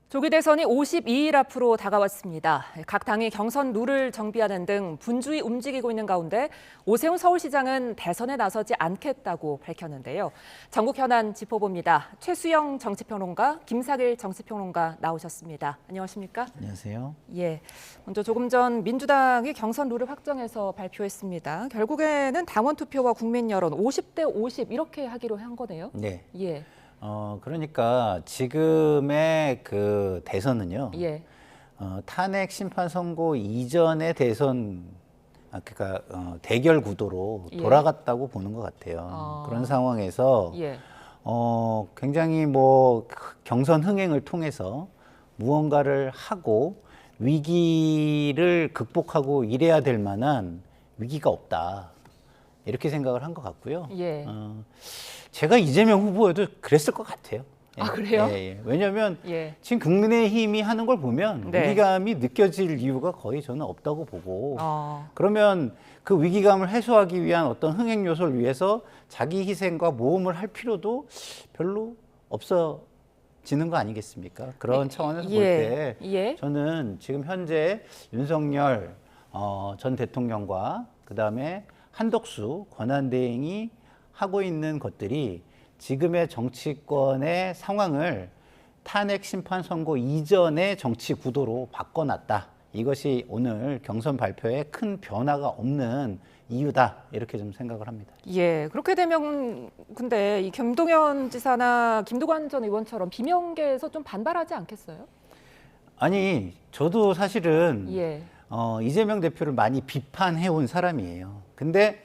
조기 대선이 52일 앞으로 다가왔습니다. 각 당이 경선 룰을 정비하는 등 분주히 움직이고 있는 가운데 오세훈 서울시장은 대선에 나서지 않겠다고 밝혔는데요. 전국 현안 짚어봅니다. 최수영 정치평론가, 김사길 정치평론가 나오셨습니다. 안녕하십니까? 안녕하세요. 예, 먼저 조금 전 민주당이 경선 룰을 확정해서 발표했습니다. 결국에는 당원 투표와 국민 여론 50대 50 이렇게 하기로 한 거네요. 네. 예. 그러니까 지금의 그 대선은요. 예. 탄핵 심판 선고 이전의 대선, 그러니까 대결 구도로 예. 돌아갔다고 보는 것 같아요. 그런 상황에서 예. 굉장히 경선 흥행을 통해서 무언가를 하고 위기를 극복하고 이래야 될 만한 위기가 없다. 이렇게 생각을 한 것 같고요. 예. 제가 이재명 후보여도 그랬을 것 같아요. 예. 아, 그래요? 예. 왜냐하면 예. 지금 국민의힘이 하는 걸 보면 네. 위기감이 느껴질 이유가 거의 저는 없다고 보고 어. 그러면 그 위기감을 해소하기 위한 어떤 흥행 요소를 위해서 자기 희생과 모험을 할 필요도 별로 없어지는 거 아니겠습니까? 그런 차원에서 볼 때 예. 저는 지금 현재 윤석열 전 대통령과 그다음에 한덕수 권한대행이 하고 있는 것들이 지금의 정치권의 상황을 탄핵 심판 선고 이전의 정치 구도로 바꿔놨다. 이것이 오늘 경선 발표에 큰 변화가 없는 이유다. 이렇게 좀 생각을 합니다. 예. 그렇게 되면 근데 이 김동연 지사나 김두관 전 의원처럼 비명계에서 좀 반발하지 않겠어요? 아니, 저도 사실은 예. 이재명 대표를 많이 비판해온 사람이에요. 근데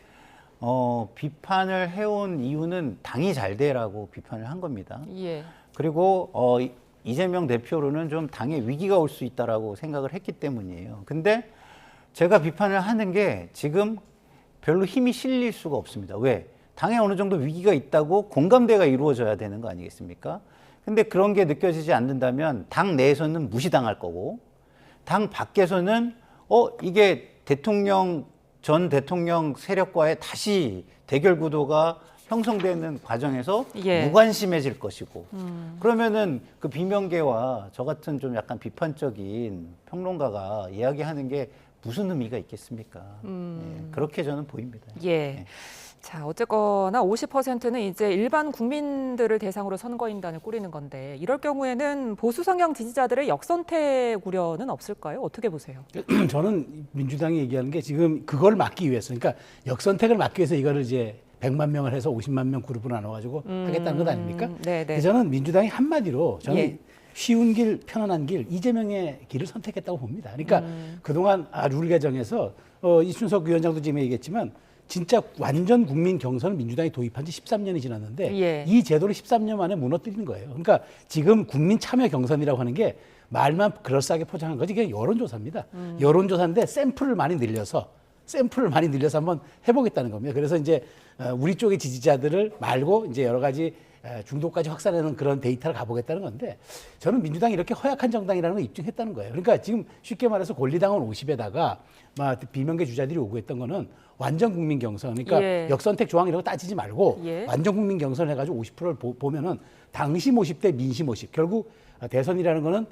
비판을 해온 이유는 당이 잘 되라고 비판을 한 겁니다. 예. 그리고 이재명 대표로는 좀 당에 위기가 올 수 있다라고 생각을 했기 때문이에요. 근데 제가 비판을 하는 게 지금 별로 힘이 실릴 수가 없습니다. 왜? 당에 어느 정도 위기가 있다고 공감대가 이루어져야 되는 거 아니겠습니까? 근데 그런 게 느껴지지 않는다면 당 내에서는 무시당할 거고 당 밖에서는 이게 전 대통령 세력과의 다시 대결 구도가 형성되는 과정에서 예. 무관심해질 것이고 그러면은 그 비명계와 저 같은 좀 약간 비판적인 평론가가 이야기하는 게 무슨 의미가 있겠습니까? 예, 그렇게 저는 보입니다. 예. 예. 자, 어쨌거나 50%는 이제 일반 국민들을 대상으로 선거인단을 꾸리는 건데 이럴 경우에는 보수 성향 지지자들의 역선택 우려는 없을까요? 어떻게 보세요? 저는 민주당이 얘기하는 게 지금 그걸 막기 위해서, 그러니까 역선택을 막기 위해서 이거를 이제 100만 명을 해서 50만 명 그룹으로 나눠가지고 하겠다는 것 아닙니까? 네네. 그래서 저는 민주당이 한마디로 저는 예. 쉬운 길, 편안한 길, 이재명의 길을 선택했다고 봅니다. 그러니까 그동안 룰 개정에서 이춘석 위원장도 지금 얘기했지만 진짜 완전 국민 경선을 민주당이 도입한 지 13년이 지났는데 예. 이 제도를 13년 만에 무너뜨린 거예요. 그러니까 지금 국민 참여 경선이라고 하는 게 말만 그럴싸하게 포장한 거지 이게 여론조사입니다. 여론조사인데 샘플을 많이 늘려서 한번 해보겠다는 겁니다. 그래서 이제 우리 쪽의 지지자들을 말고 이제 여러 가지 중도까지 확산하는 그런 데이터를 가보겠다는 건데 저는 민주당이 이렇게 허약한 정당이라는 걸 입증했다는 거예요. 그러니까 지금 쉽게 말해서 권리당원 50에다가 비명계 주자들이 요구했던 거는 완전 국민 경선, 그러니까 예. 역선택 조항 이런 거 따지지 말고 예. 완전 국민 경선 해가지고 50%를 보면은 당심 50대 민심 50. 결국 대선이라는 거는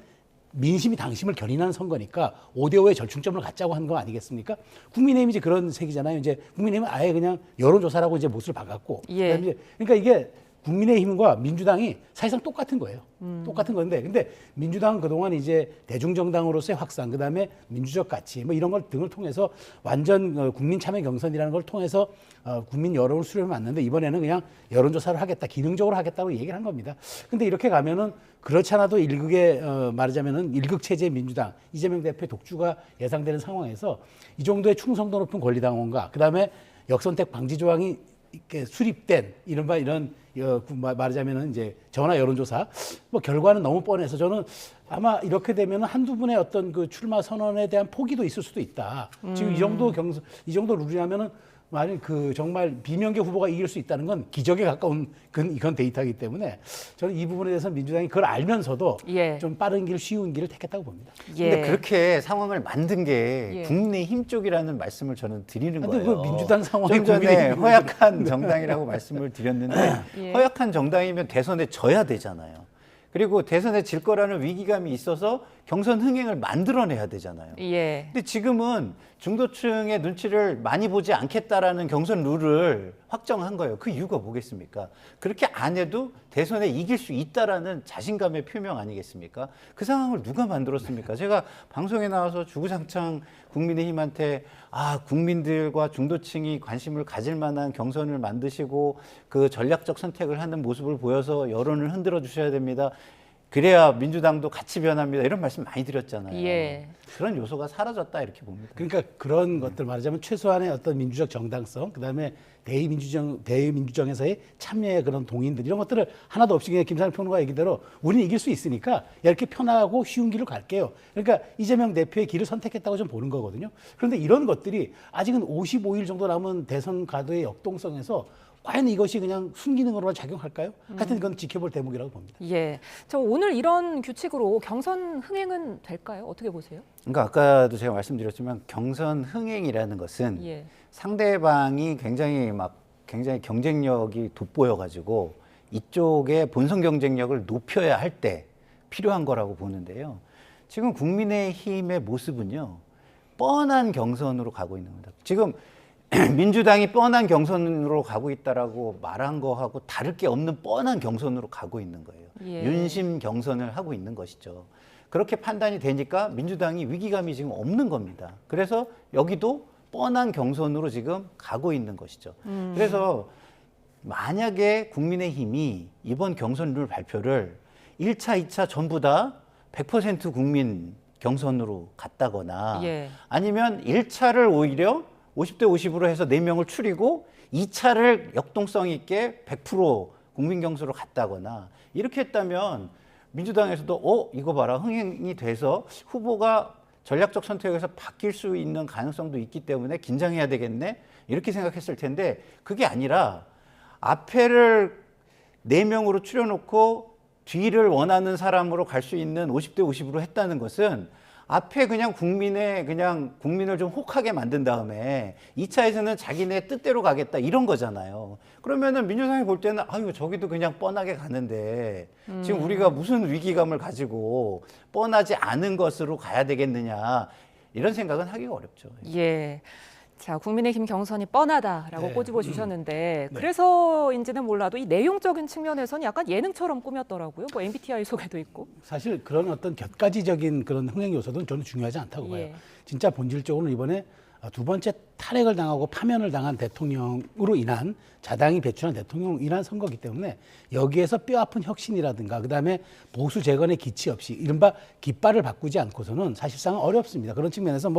민심이 당심을 견인하는 선거니까 5대5의 절충점을 갖자고 한 거 아니겠습니까? 국민의힘이 이제 그런 색이잖아요. 이제 국민의힘은 아예 그냥 여론조사라고 이제 못을 박았고. 예. 그다음에 그러니까 이게 국민의힘과 민주당이 사실상 똑같은 거예요. 똑같은 건데, 근데 민주당은 그동안 이제 대중정당으로서의 확산, 그 다음에 민주적 가치, 이런 걸 등을 통해서 완전 국민 참여 경선이라는 걸 통해서 국민 여론을 수렴해 왔는데 이번에는 그냥 여론조사를 하겠다, 기능적으로 하겠다고 얘기를 한 겁니다. 근데 이렇게 가면은 그렇지 않아도 말하자면은 일극 체제의 민주당, 이재명 대표의 독주가 예상되는 상황에서 이 정도의 충성도 높은 권리당원과 그 다음에 역선택 방지 조항이 이렇게 수립된 이런 말하자면은 이제 전화 여론조사 결과는 너무 뻔해서 저는 아마 이렇게 되면 한두 분의 어떤 그 출마 선언에 대한 포기도 있을 수도 있다. 지금 이 정도 룰이라면은 만약 정말 비명계 후보가 이길 수 있다는 건 기적에 가까운 이건 데이터이기 때문에 저는 이 부분에 대해서 민주당이 그걸 알면서도 예. 좀 빠른 길, 쉬운 길을 택했다고 봅니다. 근데 그렇게 상황을 만든 게 예. 국민의힘 쪽이라는 말씀을 저는 드리는 근데 거예요. 그 민주당 상황이 좀 전에 국민의힘 허약한 정당이라고 말씀을 드렸는데 예. 허약한 정당이면 대선에 져야 되잖아요. 그리고 대선에 질 거라는 위기감이 있어서 경선 흥행을 만들어내야 되잖아요. 예. 근데 지금은 중도층의 눈치를 많이 보지 않겠다라는 경선 룰을 확정한 거예요. 그 이유가 뭐겠습니까? 그렇게 안 해도 대선에 이길 수 있다라는 자신감의 표명 아니겠습니까? 그 상황을 누가 만들었습니까? 제가 방송에 나와서 주구장창 국민의힘한테 국민들과 중도층이 관심을 가질 만한 경선을 만드시고 그 전략적 선택을 하는 모습을 보여서 여론을 흔들어 주셔야 됩니다. 그래야 민주당도 같이 변합니다. 이런 말씀 많이 드렸잖아요. 예. 그런 요소가 사라졌다 이렇게 봅니다. 그러니까 그런 것들 말하자면 최소한의 어떤 민주적 정당성, 그다음에 대의민주정에서의 참여의 그런 동인들 이런 것들을 하나도 없이 그냥 김상일 평론가 얘기대로 우리는 이길 수 있으니까 이렇게 편하고 쉬운 길로 갈게요. 그러니까 이재명 대표의 길을 선택했다고 좀 보는 거거든요. 그런데 이런 것들이 아직은 55일 정도 남은 대선 가도의 역동성에서 과연 이것이 그냥 순기능으로만 작용할까요? 하여튼 이건 지켜볼 대목이라고 봅니다. 예. 저 오늘 이런 규칙으로 경선 흥행은 될까요? 어떻게 보세요? 그러니까 아까도 제가 말씀드렸지만 경선 흥행이라는 것은 예. 상대방이 굉장히 경쟁력이 돋보여가지고 이쪽의 본선 경쟁력을 높여야 할 때 필요한 거라고 보는데요. 지금 국민의힘의 모습은요, 뻔한 경선으로 가고 있는 겁니다. 지금 민주당이 뻔한 경선으로 가고 있다라고 말한 거하고 다를 게 없는 뻔한 경선으로 가고 있는 거예요. 예. 윤심 경선을 하고 있는 것이죠. 그렇게 판단이 되니까 민주당이 위기감이 지금 없는 겁니다. 그래서 여기도 뻔한 경선으로 지금 가고 있는 것이죠. 그래서 만약에 국민의힘이 이번 경선 룰 발표를 1차, 2차 전부 다 100% 국민 경선으로 갔다거나 예. 아니면 1차를 오히려 50대 50으로 해서 4명을 추리고 2차를 역동성 있게 100% 국민 경선으로 갔다거나 이렇게 했다면 민주당에서도 이거 봐라 흥행이 돼서 후보가 전략적 선택에서 바뀔 수 있는 가능성도 있기 때문에 긴장해야 되겠네 이렇게 생각했을 텐데 그게 아니라 앞에를 4명으로 추려놓고 뒤를 원하는 사람으로 갈 수 있는 50대 50으로 했다는 것은 앞에 그냥 국민을 좀 혹하게 만든 다음에 2차에서는 자기네 뜻대로 가겠다 이런 거잖아요. 그러면은 민주당이 볼 때는 저기도 그냥 뻔하게 가는데 지금 우리가 무슨 위기감을 가지고 뻔하지 않은 것으로 가야 되겠느냐 이런 생각은 하기가 어렵죠. 예. 자, 국민의힘 경선이 뻔하다라고 네. 꼬집어 주셨는데 그래서인지는 몰라도 이 내용적인 측면에서는 약간 예능처럼 꾸몄더라고요. 뭐 MBTI 소개도 있고. 사실 그런 어떤 곁가지적인 그런 흥행 요소는 저는 중요하지 않다고 봐요. 예. 진짜 본질적으로는 이번에 두 번째 탈핵을 당하고 파면을 당한 대통령으로 인한 자당이 배출한 대통령으로 인한 선거이기 때문에 여기에서 뼈아픈 혁신이라든가 그다음에 보수 재건의 기치 없이 이른바 깃발을 바꾸지 않고서는 사실상 어렵습니다. 그런 측면에서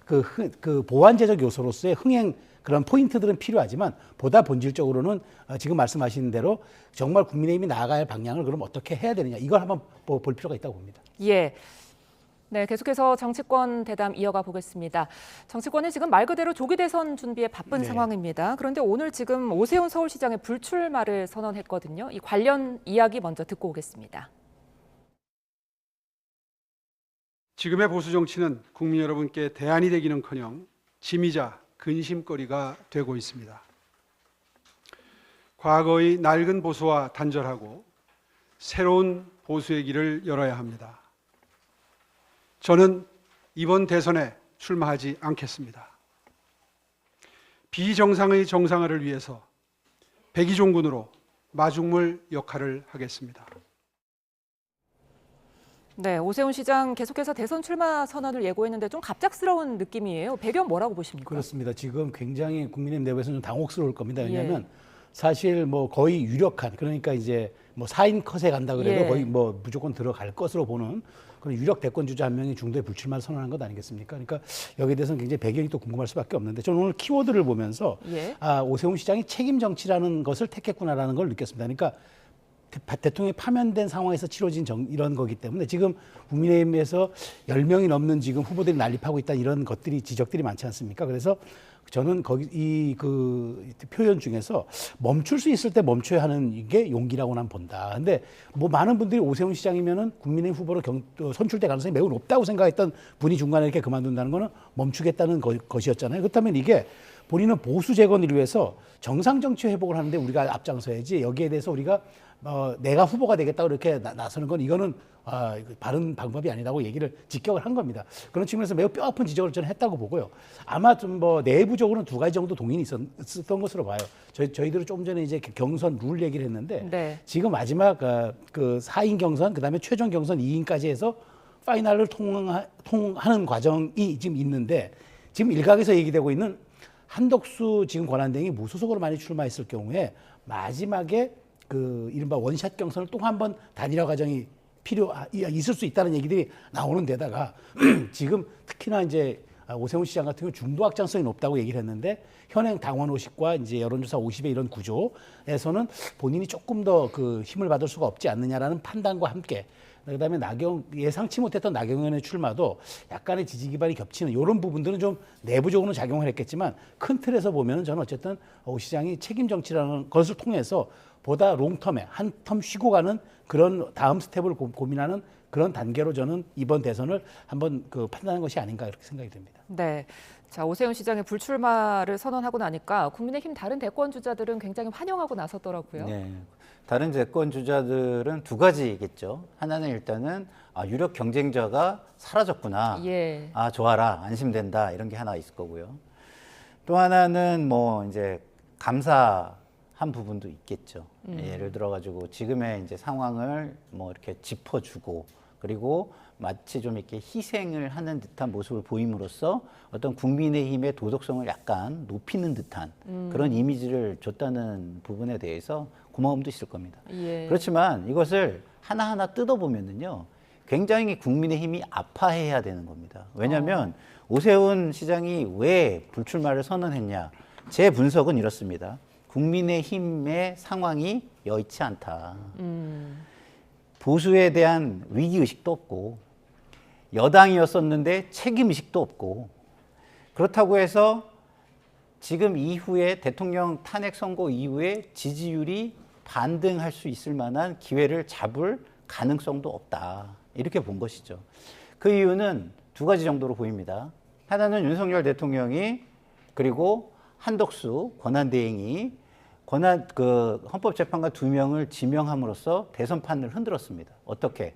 그 보완제적 요소로서의 흥행 그런 포인트들은 필요하지만 보다 본질적으로는 지금 말씀하신 대로 정말 국민의힘이 나아갈 방향을 그럼 어떻게 해야 되느냐 이걸 한번 볼 필요가 있다고 봅니다. 예. 네, 계속해서 정치권 대담 이어가 보겠습니다. 정치권은 지금 말 그대로 조기 대선 준비에 바쁜 네. 상황입니다. 그런데 오늘 지금 오세훈 서울시장의 불출마를 선언했거든요. 이 관련 이야기 먼저 듣고 오겠습니다. 지금의 보수 정치는 국민 여러분께 대안이 되기는커녕 짐이자 근심거리가 되고 있습니다. 과거의 낡은 보수와 단절하고 새로운 보수의 길을 열어야 합니다. 저는 이번 대선에 출마하지 않겠습니다. 비정상의 정상화를 위해서 백의종군으로 마중물 역할을 하겠습니다. 네, 오세훈 시장 계속해서 대선 출마 선언을 예고했는데 좀 갑작스러운 느낌이에요. 배경 뭐라고 보십니까? 그렇습니다. 지금 굉장히 국민의힘 내부에서는 당혹스러울 겁니다. 왜냐하면 사실 거의 유력한 그러니까 이제 4인 컷에 간다 그래도 거의 무조건 들어갈 것으로 보는 그런 유력 대권 주자 한 명이 중도에 불출마를 선언한 것 아니겠습니까? 그러니까 여기에 대해서는 굉장히 배경이 또 궁금할 수밖에 없는데 저는 오늘 키워드를 보면서 오세훈 시장이 책임 정치라는 것을 택했구나라는 걸 느꼈습니다. 그러니까 대통령이 파면된 상황에서 치러진 이런 거기 때문에 지금 국민의힘에서 10명이 넘는 지금 후보들이 난립하고 있다 이런 것들이 지적들이 많지 않습니까? 그래서 저는 거기 그 표현 중에서 멈출 수 있을 때 멈춰야 하는 게 용기라고 난 본다. 근데 뭐 많은 분들이 오세훈 시장이면은 국민의힘 후보로 선출될 가능성이 매우 높다고 생각했던 분이 중간에 이렇게 그만둔다는 거는 멈추겠다는 것이었잖아요. 그렇다면 이게 본인은 보수 재건을 위해서 정상 정치 회복을 하는데 우리가 앞장서야지, 여기에 대해서 우리가 내가 후보가 되겠다고 이렇게 나서는 건 이거는 바른 방법이 아니라고 얘기를 직격을 한 겁니다. 그런 측면에서 매우 뼈아픈 지적을 저는 했다고 보고요. 아마 좀 뭐 내부적으로는 두 가지 정도 동의는 있었던 것으로 봐요. 저희들은 좀 전에 이제 경선 룰 얘기를 했는데 네. 지금 마지막 그 4인 경선, 그다음에 최종 경선 2인까지 해서 파이널을 통하는 과정이 지금 있는데, 지금 일각에서 얘기되고 있는 한덕수 지금 권한대행이 무소속으로 많이 출마했을 경우에 마지막에 그 이른바 원샷 경선을 또 한 번 단일화 과정이 있을 수 있다는 얘기들이 나오는 데다가 지금 특히나 이제 오세훈 시장 같은 경우 중도 확장성이 높다고 얘기를 했는데, 현행 당원 50과 이제 여론조사 50의 이런 구조에서는 본인이 조금 더 그 힘을 받을 수가 없지 않느냐라는 판단과 함께, 그다음에 예상치 못했던 나경원의 출마도 약간의 지지 기반이 겹치는 이런 부분들은 좀 내부적으로는 작용을 했겠지만, 큰 틀에서 보면은 저는 어쨌든 오 시장이 책임 정치라는 것을 통해서 보다 롱텀에 한 텀 쉬고 가는 그런 다음 스텝을 고민하는 그런 단계로 저는 이번 대선을 한번 판단한 것이 아닌가, 이렇게 생각이 듭니다. 네. 자, 오세훈 시장의 불출마를 선언하고 나니까 국민의힘 다른 대권 주자들은 굉장히 환영하고 나섰더라고요. 네. 다른 대권 주자들은 두 가지겠죠. 하나는 일단은 유력 경쟁자가 사라졌구나. 예. 좋아라, 안심된다, 이런 게 하나 있을 거고요. 또 하나는 뭐 이제 감사한 부분도 있겠죠. 예를 들어 가지고 지금의 이제 상황을 뭐 이렇게 짚어주고, 그리고 마치 좀 이렇게 희생을 하는 듯한 모습을 보임으로써 어떤 국민의힘의 도덕성을 약간 높이는 듯한 그런 이미지를 줬다는 부분에 대해서 고마움도 있을 겁니다. 예. 그렇지만 이것을 하나하나 뜯어보면은요, 굉장히 국민의힘이 아파해야 되는 겁니다. 왜냐하면 오세훈 시장이 왜 불출마를 선언했냐? 제 분석은 이렇습니다. 국민의힘의 상황이 여의치 않다. 보수에 대한 위기의식도 없고, 여당이었었는데 책임의식도 없고, 그렇다고 해서 지금 이후에 대통령 탄핵 선고 이후에 지지율이 반등할 수 있을 만한 기회를 잡을 가능성도 없다. 이렇게 본 것이죠. 그 이유는 두 가지 정도로 보입니다. 하나는 윤석열 대통령이, 그리고 한덕수 권한대행이 헌법재판관 2명을 지명함으로써 대선판을 흔들었습니다. 어떻게?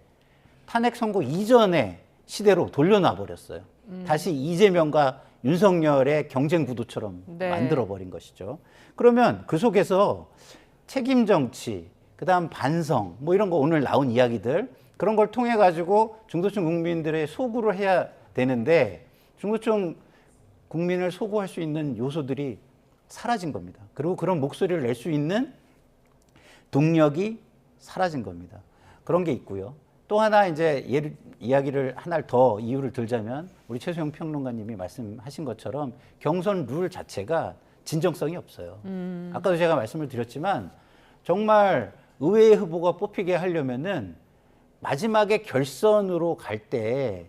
탄핵 선고 이전의 시대로 돌려놔 버렸어요. 다시 이재명과 윤석열의 경쟁 구도처럼 네. 만들어버린 것이죠. 그러면 그 속에서 책임 정치, 그다음 반성, 뭐 이런 거 오늘 나온 이야기들, 그런 걸 통해 가지고 중도층 국민들의 소구를 해야 되는데, 중도층 국민을 소구할 수 있는 요소들이 사라진 겁니다. 그리고 그런 목소리를 낼 수 있는 동력이 사라진 겁니다. 그런 게 있고요. 또 하나 이제 이야기를 하나 더 이유를 들자면, 우리 최수영 평론가님이 말씀하신 것처럼 경선 룰 자체가 진정성이 없어요. 아까도 제가 말씀을 드렸지만, 정말 의외의 후보가 뽑히게 하려면은 마지막에 결선으로 갈 때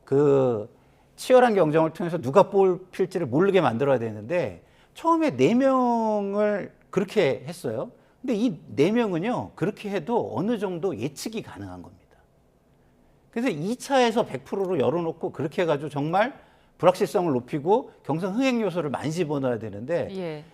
그 치열한 경쟁을 통해서 누가 뽑힐지를 모르게 만들어야 되는데, 처음에 4명을 그렇게 했어요. 근데 이 4명은요, 그렇게 해도 어느 정도 예측이 가능한 겁니다. 그래서 2차에서 100%로 열어놓고 그렇게 해가지고 정말 불확실성을 높이고 경선 흥행 요소를 많이 집어넣어야 되는데, 예.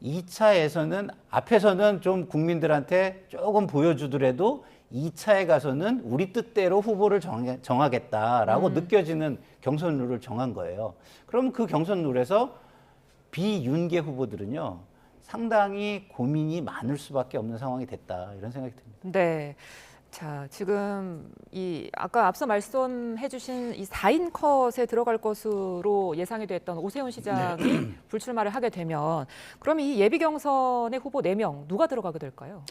2차에서는 앞에서는 좀 국민들한테 조금 보여주더라도 2차에 가서는 우리 뜻대로 후보를 정하겠다라고 느껴지는 경선 룰을 정한 거예요. 그럼 그 경선 룰에서 비윤계 후보들은요, 상당히 고민이 많을 수밖에 없는 상황이 됐다, 이런 생각이 듭니다. 네. 자, 지금 아까 앞서 말씀해주신 이 4인 컷에 들어갈 것으로 예상이 됐던 오세훈 시장이 불출마를 하게 되면, 그럼 이 예비 경선의 후보 4명 누가 들어가게 될까요?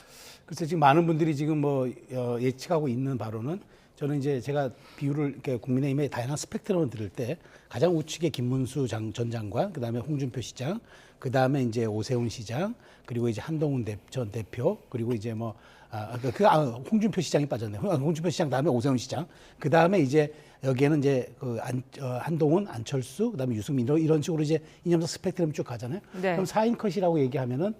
글쎄 지금 많은 분들이 지금 뭐 예측하고 있는 바로는 저는 이제 제가 비유를 이렇게 국민의힘의 다양한 스펙트럼을 들을 때 가장 우측에 김문수 전 장관, 그다음에 홍준표 시장, 그다음에 이제 오세훈 시장, 그리고 이제 한동훈 전 대표, 그리고 이제 뭐 홍준표 시장이 빠졌네요. 홍준표 시장 다음에 오세훈 시장, 그다음에 이제 여기에는 이제 한동훈, 안철수, 그다음에 유승민 이런 식으로 이제 이념적 스펙트럼 쭉 가잖아요. 네. 그럼 4인 컷이라고 얘기하면은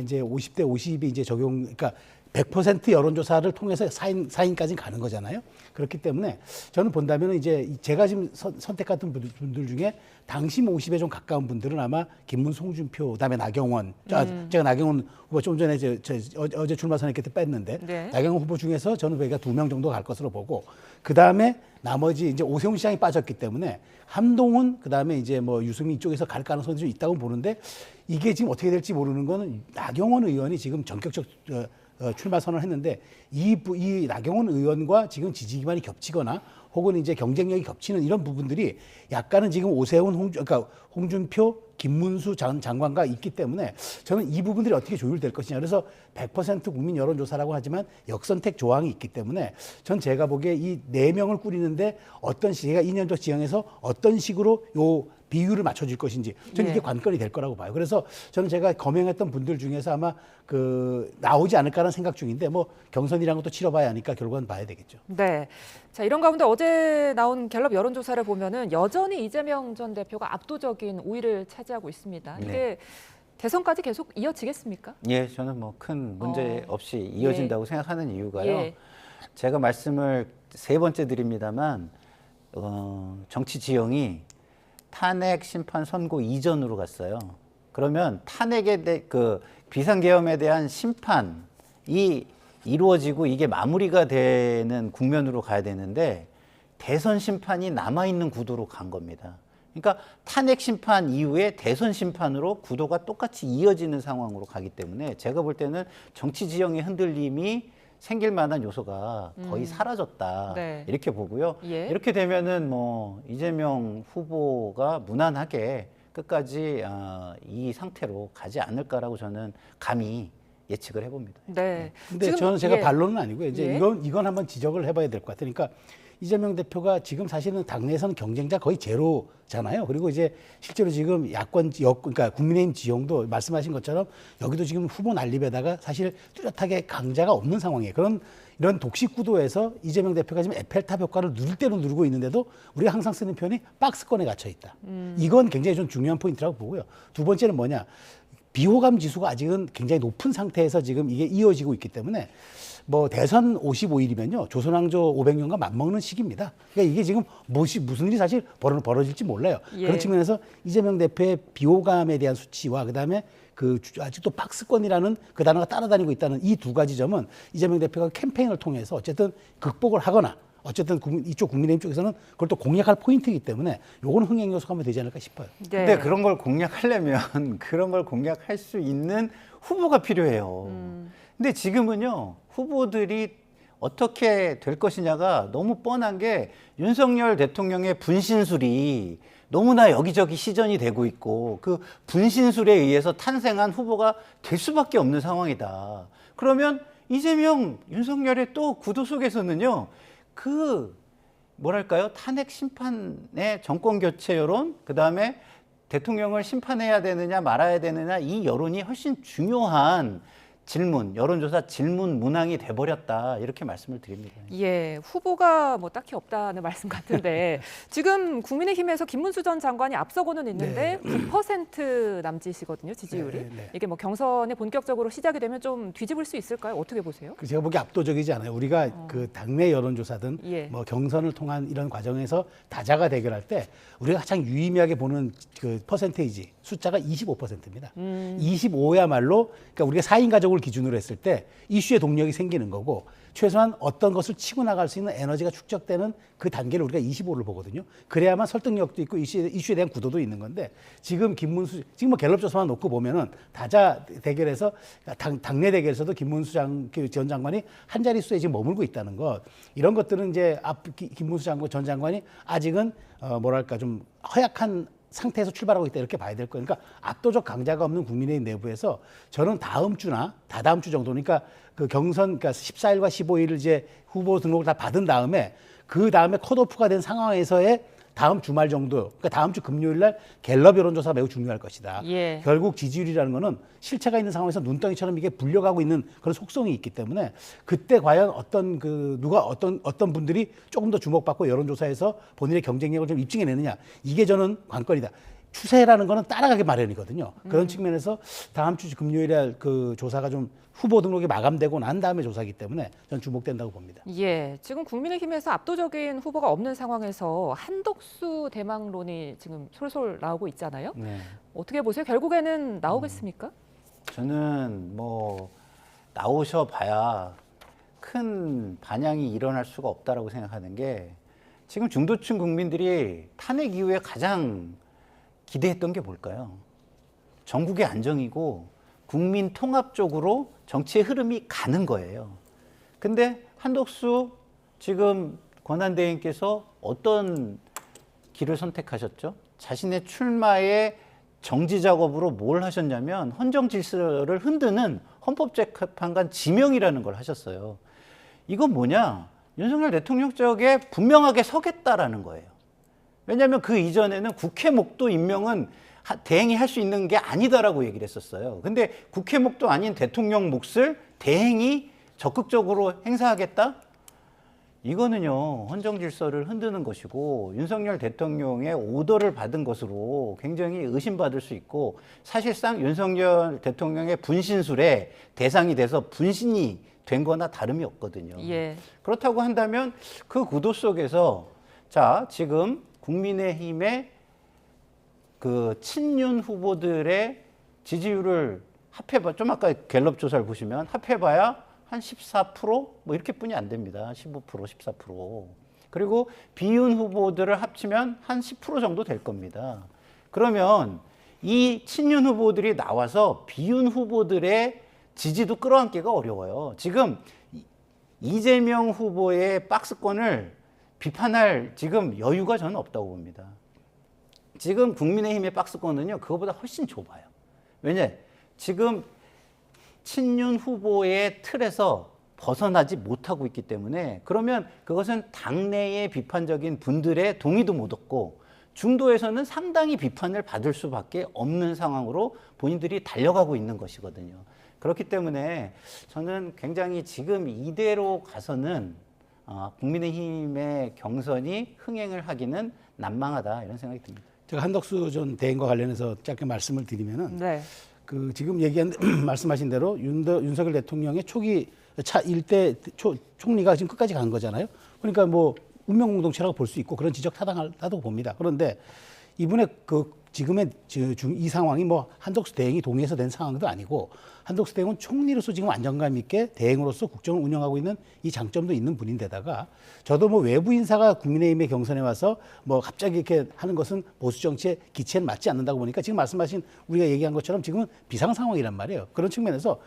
이제 50대 50이 이제 적용, 그러니까 100% 여론조사를 통해서 4인까지 가는 거잖아요. 그렇기 때문에 저는 본다면 이제 제가 지금 선택했던 분들 중에 당시 50에 좀 가까운 분들은 아마 김문수, 홍준표, 그다음에 나경원. 제가 나경원 후보 좀 전에 어제 출마 선언했을 때 뺐는데 네. 나경원 후보 중에서 저는 저희가 2명 정도 갈 것으로 보고 그다음에 나머지 이제 오세훈 시장이 빠졌기 때문에 한동훈 그다음에 이제 뭐 유승민 이쪽에서 갈 가능성이 좀 있다고 보는데 이게 지금 어떻게 될지 모르는 거는 나경원 의원이 지금 전격적 출마 선언을 했는데 이 나경원 의원과 지금 지지 기반이 겹치거나 혹은 이제 경쟁력이 겹치는 이런 부분들이 약간은 지금 오세훈, 그러니까 홍준표, 김문수 장관과 있기 때문에 저는 이 부분들이 어떻게 조율될 것이냐. 그래서 100% 국민 여론조사라고 하지만 역선택 조항이 있기 때문에 전 제가 보기에 이 4명을 꾸리는데 제가 이념적 지형에서 어떤 식으로 요 비율을 맞춰줄 것인지 저는 이게 관건이 될 거라고 봐요. 그래서 저는 제가 검증했던 분들 중에서 아마 나오지 않을까라는 생각 중인데 뭐 경선이라는 것도 치러봐야 하니까 결과는 봐야 되겠죠. 네. 자, 이런 가운데 어제 나온 갤럽 여론조사를 보면은 여전히 이재명 전 대표가 압도적인 우위를 차지하고 있습니다. 이게 네. 대선까지 계속 이어지겠습니까? 예, 저는 뭐 큰 문제 없이 이어진다고 생각하는 이유가요. 예. 제가 말씀을 3번째 드립니다만 정치 지형이 탄핵 심판 선고 이전으로 갔어요. 그러면 탄핵에 비상계엄에 대한 심판이 이루어지고 이게 마무리가 되는 국면으로 가야 되는데 대선 심판이 남아있는 구도로 간 겁니다. 그러니까 탄핵 심판 이후에 대선 심판으로 구도가 똑같이 이어지는 상황으로 가기 때문에 제가 볼 때는 정치 지형의 흔들림이 생길 만한 요소가 거의 사라졌다. 네. 이렇게 보고요. 예. 이렇게 되면은 뭐 이재명 후보가 무난하게 끝까지 이 상태로 가지 않을까라고 저는 감히 예측을 해봅니다. 네. 근데 지금 저는 제가 예. 반론은 아니고요. 이제 예. 이건 한번 지적을 해봐야 될 것 같아요. 그러니까 이재명 대표가 지금 사실은 당내에서는 경쟁자 거의 제로잖아요. 그리고 이제 실제로 지금 그러니까 국민의힘 지형도 말씀하신 것처럼 여기도 지금 후보 난립에다가 사실 뚜렷하게 강자가 없는 상황이에요. 이런 독식 구도에서 이재명 대표가 지금 에펠탑 효과를 누릴 대로 누르고 있는데도 우리가 항상 쓰는 표현이 박스권에 갇혀 있다. 이건 굉장히 좀 중요한 포인트라고 보고요. 두 번째는 뭐냐? 비호감 지수가 아직은 굉장히 높은 상태에서 지금 이게 이어지고 있기 때문에 뭐 대선 55일이면요 조선왕조 500년과 맞먹는 시기입니다. 그러니까 이게 지금 무슨 일이 사실 벌어질지 몰라요. 예. 그런 측면에서 이재명 대표의 비호감에 대한 수치와 그다음에 아직도 박스권이라는 그 단어가 따라다니고 있다는 이 두 가지 점은 이재명 대표가 캠페인을 통해서 어쨌든 극복을 하거나 어쨌든 이쪽 국민의힘 쪽에서는 그걸 또 공략할 포인트이기 때문에 요거는 흥행 요소가 하면 되지 않을까 싶어요. 네. 근데 그런 걸 공략하려면 그런 걸 공략할 수 있는 후보가 필요해요. 근데 지금은요, 후보들이 어떻게 될 것이냐가 너무 뻔한 게 윤석열 대통령의 분신술이 너무나 여기저기 시전이 되고 있고 그 분신술에 의해서 탄생한 후보가 될 수밖에 없는 상황이다. 그러면 이재명, 윤석열의 또 구도 속에서는요, 뭐랄까요? 탄핵 심판의 정권 교체 여론, 그 다음에 대통령을 심판해야 되느냐 말아야 되느냐 이 여론이 훨씬 중요한 여론조사 질문 문항이 돼버렸다 이렇게 말씀을 드립니다. 예, 후보가 뭐 딱히 없다는 말씀 같은데 지금 국민의힘에서 김문수 전 장관이 앞서고는 있는데 9% 남짓이거든요, 지지율이. 네. 이게 뭐 경선에 본격적으로 시작이 되면 좀 뒤집을 수 있을까요? 어떻게 보세요? 제가 보기에 압도적이지 않아요. 우리가 그 당내 여론조사든 예. 뭐 경선을 통한 이런 과정에서 다자가 대결할 때 우리가 가장 유의미하게 보는 그 퍼센테이지 숫자가 25%입니다. 25야말로 그러니까 우리가 4인 가족을 기준으로 했을 때 이슈의 동력이 생기는 거고 최소한 어떤 것을 치고 나갈 수 있는 에너지가 축적되는 그 단계를 우리가 25를 보거든요. 그래야만 설득력도 있고 이슈에 대한 구도도 있는 건데 지금 지금 뭐 갤럽 조사만 놓고 보면은 다자 대결에서 당내 대결에서도 김문수 전 장관이 한 자릿수에 지금 머물고 있다는 것 이런 것들은 이제 김문수 전 장관이 아직은 뭐랄까 좀 허약한 상태에서 출발하고 있다 이렇게 봐야 될 거예요. 그러니까 압도적 강자가 없는 국민의힘 내부에서 저는 다음 주나 다다음 주 정도, 그러니까 그 경선, 그러니까 14일과 15일을 이제 후보 등록을 다 받은 다음에 그 다음에 컷오프가 된 상황에서의 다음 주말 정도, 그러니까 다음 주 금요일 날 갤럽 여론조사가 매우 중요할 것이다. 예. 결국 지지율이라는 거는 실체가 있는 상황에서 눈덩이처럼 이게 불려가고 있는 그런 속성이 있기 때문에 그때 과연 어떤 분들이 조금 더 주목받고 여론조사에서 본인의 경쟁력을 좀 입증해내느냐, 이게 저는 관건이다. 추세라는 거는 따라가기 마련이거든요. 그런 측면에서 다음 주 금요일에 그 조사가 좀 후보 등록이 마감되고 난 다음에 조사이기 때문에 저는 주목된다고 봅니다. 예, 지금 국민의힘에서 압도적인 후보가 없는 상황에서 한덕수 대망론이 지금 솔솔 나오고 있잖아요. 네. 어떻게 보세요? 결국에는 나오겠습니까? 저는 뭐 나오셔 봐야 큰 반향이 일어날 수가 없다라고 생각하는 게, 지금 중도층 국민들이 탄핵 이후에 가장 기대했던 게 뭘까요? 전국의 안정이고 국민 통합 쪽으로 정치의 흐름이 가는 거예요. 근데 한덕수 지금 권한대행께서 어떤 길을 선택하셨죠? 자신의 출마의 정지 작업으로 뭘 하셨냐면 헌정 질서를 흔드는 헌법재판관 지명이라는 걸 하셨어요. 이건 뭐냐? 윤석열 대통령 쪽에 분명하게 서겠다라는 거예요. 왜냐하면 그 이전에는 국회 목도 임명은 대행이 할 수 있는 게 아니다라고 얘기를 했었어요. 근데 국회 목도 아닌 대통령 몫을 대행이 적극적으로 행사하겠다? 이거는요, 헌정 질서를 흔드는 것이고 윤석열 대통령의 오더를 받은 것으로 굉장히 의심받을 수 있고, 사실상 윤석열 대통령의 분신술에 대상이 돼서 분신이 된 거나 다름이 없거든요. 예. 그렇다고 한다면 그 구도 속에서 자, 지금 국민의힘의 그 친윤 후보들의 지지율을 합해봐, 좀 아까 갤럽 조사를 보시면 합해봐야 한 14%뭐 이렇게뿐이 안 됩니다. 15%, 14%. 그리고 비윤 후보들을 합치면 한 10% 정도 될 겁니다. 그러면 이 친윤 후보들이 나와서 비윤 후보들의 지지도 끌어안기가 어려워요. 지금 이재명 후보의 박스권을 비판할 지금 여유가 저는 없다고 봅니다. 지금 국민의힘의 박스권은요, 그거보다 훨씬 좁아요. 왜냐? 지금 친윤 후보의 틀에서 벗어나지 못하고 있기 때문에, 그러면 그것은 당내의 비판적인 분들의 동의도 못 얻고 중도에서는 상당히 비판을 받을 수밖에 없는 상황으로 본인들이 달려가고 있는 것이거든요. 그렇기 때문에 저는 굉장히 지금 이대로 가서는 국민의힘의 경선이 흥행을 하기는 난망하다, 이런 생각이 듭니다. 제가 한덕수 전 대행과 관련해서 짧게 말씀을 드리면은 네. 그 지금 얘기한 말씀하신 대로 윤석열 대통령의 초기 일대 총리가 지금 끝까지 간 거잖아요. 그러니까 뭐 운명 공동체라고 볼 수 있고 그런 지적 타당하다고 봅니다. 그런데 이분의 그 지금의 이 상황이 뭐 한덕수 대행이 동의해서 된 상황도 아니고, 한덕수 대행은 총리로서 지금 안정감 있게 대행으로서 국정을 운영하고 있는 이 장점도 있는 분인데다가, 저도 뭐 외부 인사가 국민의힘의 경선에 와서 뭐 갑자기 이렇게 하는 것은 보수 정치의 기치에는 맞지 않는다고 보니까, 지금 말씀하신 우리가 얘기한 것처럼 지금은 비상 상황이란 말이에요. 그런 측면에서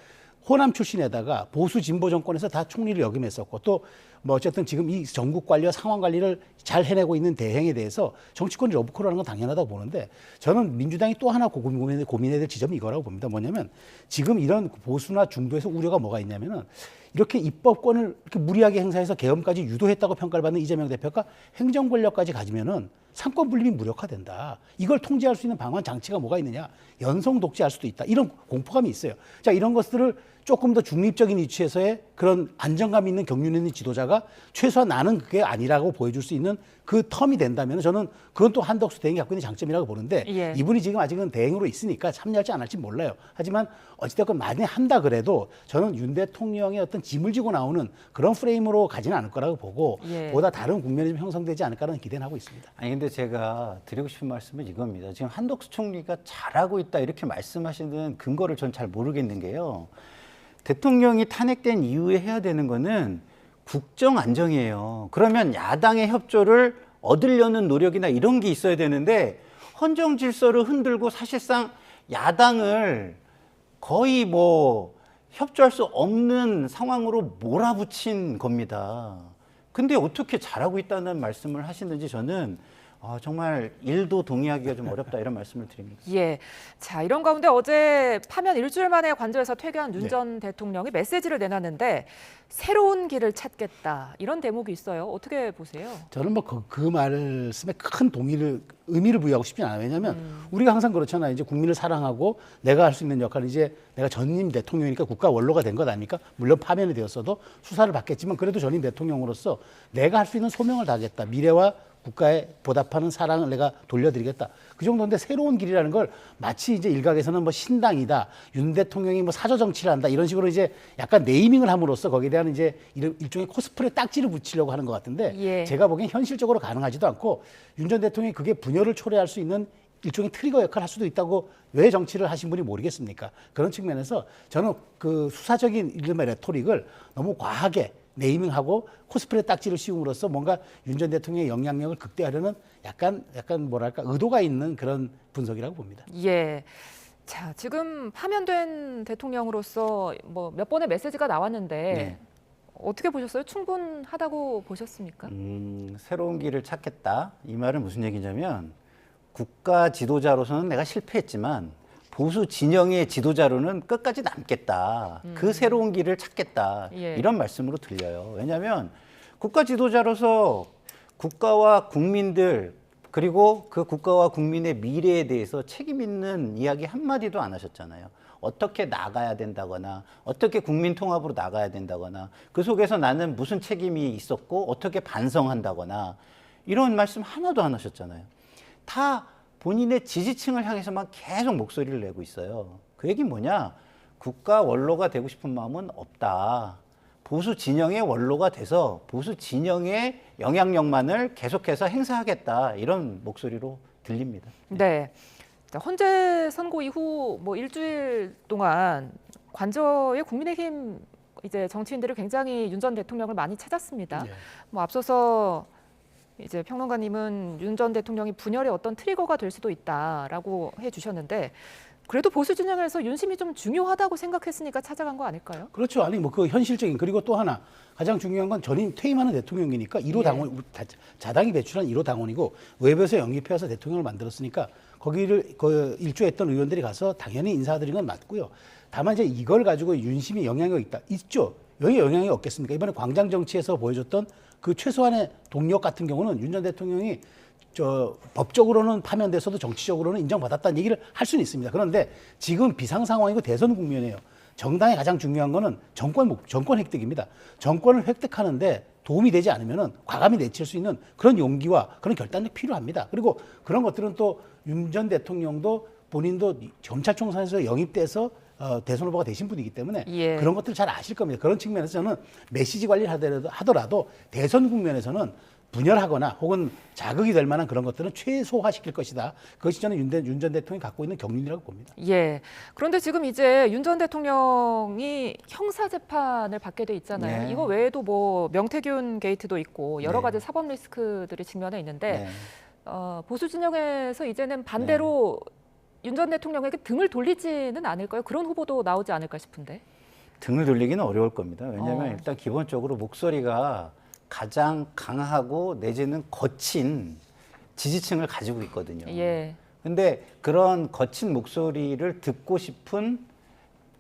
호남 출신에다가 보수 진보 정권에서 다 총리를 역임했었고, 또 뭐 어쨌든 지금 이 전국 관리와 상황 관리를 잘 해내고 있는 대행에 대해서 정치권이 러브콜하는 건 당연하다고 보는데, 저는 민주당이 또 하나 고민해야 될 지점이 이거라고 봅니다. 뭐냐면 지금 이런 보수나 중도에서 우려가 뭐가 있냐면은, 이렇게 입법권을 이렇게 무리하게 행사해서 계엄까지 유도했다고 평가를 받는 이재명 대표가 행정 권력까지 가지면은 상권 분립이 무력화된다. 이걸 통제할 수 있는 방안 장치가 뭐가 있느냐? 연성 독재할 수도 있다. 이런 공포감이 있어요. 자, 이런 것들을 조금 더 중립적인 위치에서의 그런 안정감 있는 경륜 있는 지도자가 최소한 나는 그게 아니라고 보여줄 수 있는 그 텀이 된다면, 저는 그건 또 한덕수 대행이 갖고 있는 장점이라고 보는데, 예. 이분이 지금 아직은 대행으로 있으니까 참여할지 안 할지 몰라요. 하지만 어찌됐건 만약에 한다 그래도 저는 윤 대통령의 어떤 짐을 지고 나오는 그런 프레임으로 가지는 않을 거라고 보고, 예. 보다 다른 국면이 좀 형성되지 않을까라는 기대는 하고 있습니다. 아니 근데 제가 드리고 싶은 말씀은 이겁니다. 지금 한덕수 총리가 잘하고 있다 이렇게 말씀하시는 근거를 전 잘 모르겠는 게요. 대통령이 탄핵된 이후에 해야 되는 거는 국정 안정이에요. 그러면 야당의 협조를 얻으려는 노력이나 이런 게 있어야 되는데, 헌정 질서를 흔들고 사실상 야당을 거의 뭐 협조할 수 없는 상황으로 몰아붙인 겁니다. 근데 어떻게 잘하고 있다는 말씀을 하시는지 저는 정말 일도 동의하기가 좀 어렵다 이런 말씀을 드립니다. 예. 자, 이런 가운데 어제 파면 일주일 만에 관저에서 퇴교한 윤 전 대통령이 메시지를 내놨는데 새로운 길을 찾겠다. 이런 대목이 있어요. 어떻게 보세요? 저는 뭐 그 말씀에 큰 의미를 부여하고 싶지 않아요. 왜냐하면 우리가 항상 그렇잖아요. 이제 국민을 사랑하고 내가 할 수 있는 역할은 이제 내가 전임 대통령이니까 국가 원로가 된 것 아닙니까? 물론 파면이 되었어도 수사를 받겠지만 그래도 전임 대통령으로서 내가 할 수 있는 소명을 다하겠다. 미래와 국가에 보답하는 사랑을 내가 돌려드리겠다. 그 정도인데 새로운 길이라는 걸 마치 이제 일각에서는 뭐 신당이다. 윤 대통령이 뭐 사저 정치를 한다. 이런 식으로 이제 약간 네이밍을 함으로써 거기에 대한 이제 일종의 코스프레 딱지를 붙이려고 하는 것 같은데 예. 제가 보기엔 현실적으로 가능하지도 않고 윤 전 대통령이 그게 분열을 초래할 수 있는 일종의 트리거 역할을 할 수도 있다고 왜 정치를 하신 분이 모르겠습니까? 그런 측면에서 저는 그 수사적인 이른바 레토릭을 너무 과하게 네이밍하고 코스프레 딱지를 씌움으로써 뭔가 윤 전 대통령의 영향력을 극대화하려는 약간 뭐랄까 의도가 있는 그런 분석이라고 봅니다. 예. 자, 지금 파면된 대통령으로서 뭐 몇 번의 메시지가 나왔는데 네. 어떻게 보셨어요? 충분하다고 보셨습니까? 새로운 길을 찾겠다. 이 말은 무슨 얘기냐면 국가 지도자로서는 내가 실패했지만 보수 진영의 지도자로는 끝까지 남겠다. 그 새로운 길을 찾겠다. 예. 이런 말씀으로 들려요. 왜냐하면 국가 지도자로서 국가와 국민들 그리고 그 국가와 국민의 미래에 대해서 책임 있는 이야기 한마디도 안 하셨잖아요. 어떻게 나가야 된다거나 어떻게 국민 통합으로 나가야 된다거나 그 속에서 나는 무슨 책임이 있었고 어떻게 반성한다거나 이런 말씀 하나도 안 하셨잖아요. 다 본인의 지지층을 향해서만 계속 목소리를 내고 있어요. 그 얘기는 뭐냐? 국가 원로가 되고 싶은 마음은 없다. 보수 진영의 원로가 돼서 보수 진영의 영향력만을 계속해서 행사하겠다. 이런 목소리로 들립니다. 네. 자, 헌재 선고 이후 뭐 일주일 동안 관저의 국민의힘 이제 정치인들이 굉장히 윤 전 대통령을 많이 찾았습니다. 네. 뭐 앞서서 이제 평론가님은 윤 전 대통령이 분열의 어떤 트리거가 될 수도 있다라고 해주셨는데 그래도 보수 진영에서 윤심이 좀 중요하다고 생각했으니까 찾아간 거 아닐까요? 그렇죠. 아니 뭐 그 현실적인 그리고 또 하나 가장 중요한 건 전임 퇴임하는 대통령이니까 1호 당원 자당이 배출한 1호 당원이고 외부에서 영입해서 대통령을 만들었으니까 거기를 일조했던 의원들이 가서 당연히 인사드린 건 맞고요. 다만 이제 이걸 가지고 윤심이 영향력이 있다. 있죠. 여기 영향이 없겠습니까? 이번에 광장 정치에서 보여줬던 그 최소한의 동력 같은 경우는 윤 전 대통령이 법적으로는 파면돼서도 정치적으로는 인정받았다는 얘기를 할 수는 있습니다. 그런데 지금 비상 상황이고 대선 국면이에요. 정당의 가장 중요한 거는 정권 획득입니다. 정권을 획득하는데 도움이 되지 않으면은 과감히 내칠 수 있는 그런 용기와 그런 결단력이 필요합니다. 그리고 그런 것들은 또 윤 전 대통령도 본인도 검찰총장에서 영입돼서 대선 후보가 되신 분이기 때문에 예. 그런 것들 잘 아실 겁니다. 그런 측면에서 저는 메시지 관리를 하더라도 대선 국면에서는 분열하거나 혹은 자극이 될 만한 그런 것들은 최소화시킬 것이다. 그것이 저는 윤 전 대통령이 갖고 있는 경륜이라고 봅니다. 예. 그런데 지금 이제 윤 전 대통령이 형사 재판을 받게 돼 있잖아요. 네. 이거 외에도 뭐 명태균 게이트도 있고 여러 네. 가지 사법 리스크들이 직면해 있는데 네. 보수 진영에서 이제는 반대로 윤 전 대통령에게 등을 돌리지는 않을까요? 그런 후보도 나오지 않을까 싶은데. 등을 돌리기는 어려울 겁니다. 왜냐하면 어. 일단 기본적으로 목소리가 가장 강하고 내지는 거친 지지층을 가지고 있거든요. 예. 근데 그런 거친 목소리를 듣고 싶은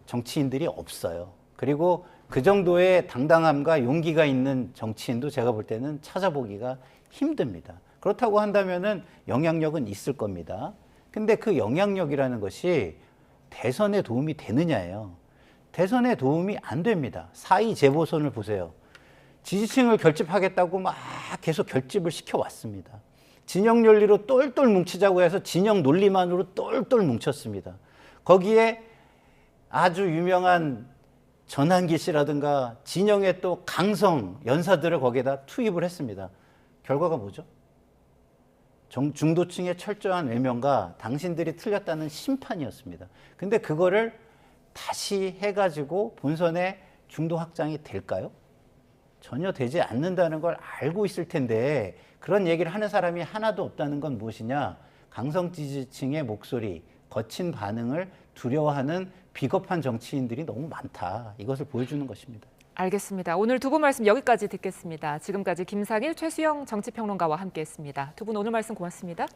정치인들이 없어요. 그리고 그 정도의 당당함과 용기가 있는 정치인도 제가 볼 때는 찾아보기가 힘듭니다. 그렇다고 한다면은 영향력은 있을 겁니다. 근데 그 영향력이라는 것이 대선에 도움이 되느냐예요. 대선에 도움이 안 됩니다. 4.2 재보선을 보세요. 지지층을 결집하겠다고 막 계속 결집을 시켜왔습니다. 진영 논리로 똘똘 뭉치자고 해서 진영 논리만으로 똘똘 뭉쳤습니다. 거기에 아주 유명한 전한기 씨라든가 진영의 또 강성 연사들을 거기에다 투입을 했습니다. 결과가 뭐죠? 중도층의 철저한 외면과 당신들이 틀렸다는 심판이었습니다. 근데 그거를 다시 해가지고 본선에 중도 확장이 될까요? 전혀 되지 않는다는 걸 알고 있을 텐데 그런 얘기를 하는 사람이 하나도 없다는 건 무엇이냐? 강성 지지층의 목소리, 거친 반응을 두려워하는 비겁한 정치인들이 너무 많다. 이것을 보여주는 것입니다. 알겠습니다. 오늘 두 분 말씀 여기까지 듣겠습니다. 지금까지 김상일, 최수영 정치평론가와 함께했습니다. 두 분 오늘 말씀 고맙습니다.